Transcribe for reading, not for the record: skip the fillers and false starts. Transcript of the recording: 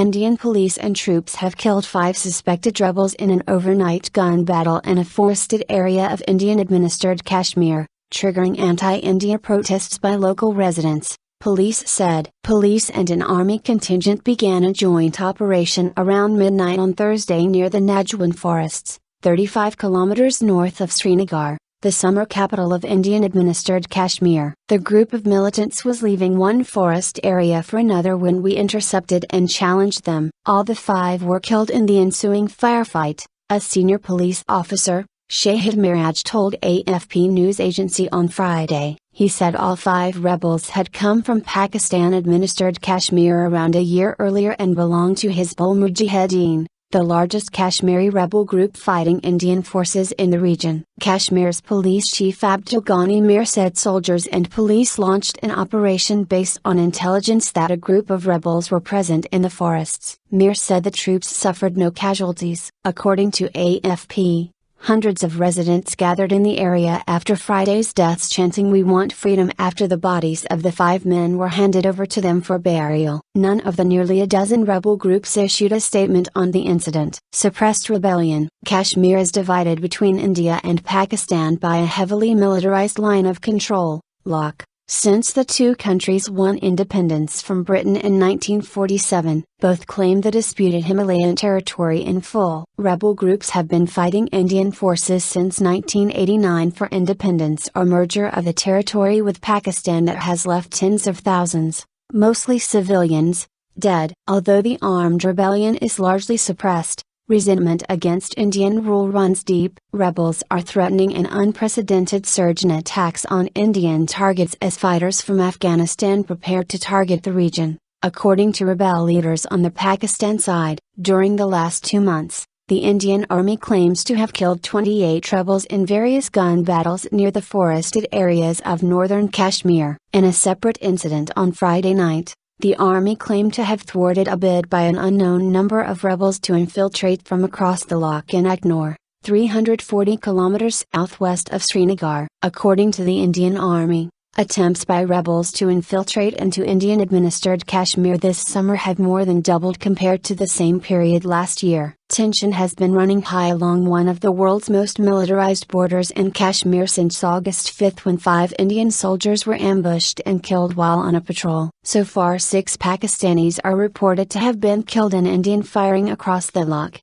Indian police and troops have killed 5 suspected rebels in an overnight gun battle in a forested area of Indian-administered Kashmir, triggering anti-India protests by local residents, police said. Police and an army contingent began a joint operation around midnight on Thursday near the Najwan forests, 35 kilometers north of Srinagar, the summer capital of Indian-administered Kashmir. The group of militants was leaving one forest area for another when we intercepted and challenged them. All the 5 were killed in the ensuing firefight, a senior police officer, Shahid Meraj, told AFP news agency on Friday. He said all 5 rebels had come from Pakistan-administered Kashmir around a year earlier and belonged to Hizbul Mujahideen, the largest Kashmiri rebel group fighting Indian forces in the region. Kashmir's police chief Abdul Ghani Mir said soldiers and police launched an operation based on intelligence that a group of rebels were present in the forests. Mir said the troops suffered no casualties. According to AFP, hundreds of residents gathered in the area after Friday's deaths chanting "We want freedom" after the bodies of the 5 men were handed over to them for burial. None of the nearly a dozen rebel groups issued a statement on the incident. Suppressed rebellion. Kashmir is divided between India and Pakistan by a heavily militarized line of control, LoC. Since the 2 countries won independence from Britain in 1947, both claim the disputed Himalayan territory in full. Rebel groups have been fighting Indian forces since 1989 for independence or merger of the territory with Pakistan that has left tens of thousands, mostly civilians, dead. Although the armed rebellion is largely suppressed, resentment against Indian rule runs deep. Rebels are threatening an unprecedented surge in attacks on Indian targets as fighters from Afghanistan prepare to target the region. According to rebel leaders on the Pakistan side, during the last 2 months, the Indian Army claims to have killed 28 rebels in various gun battles near the forested areas of northern Kashmir. In a separate incident on Friday night, the Army claimed to have thwarted a bid by an unknown number of rebels to infiltrate from across the LoC in Aknor, 340 kilometers southwest of Srinagar. According to the Indian Army, attempts by rebels to infiltrate into Indian-administered Kashmir this summer have more than doubled compared to the same period last year. Tension has been running high along one of the world's most militarized borders in Kashmir since August 5 when 5 Indian soldiers were ambushed and killed while on a patrol. So far 6 Pakistanis are reported to have been killed in Indian firing across the LoC.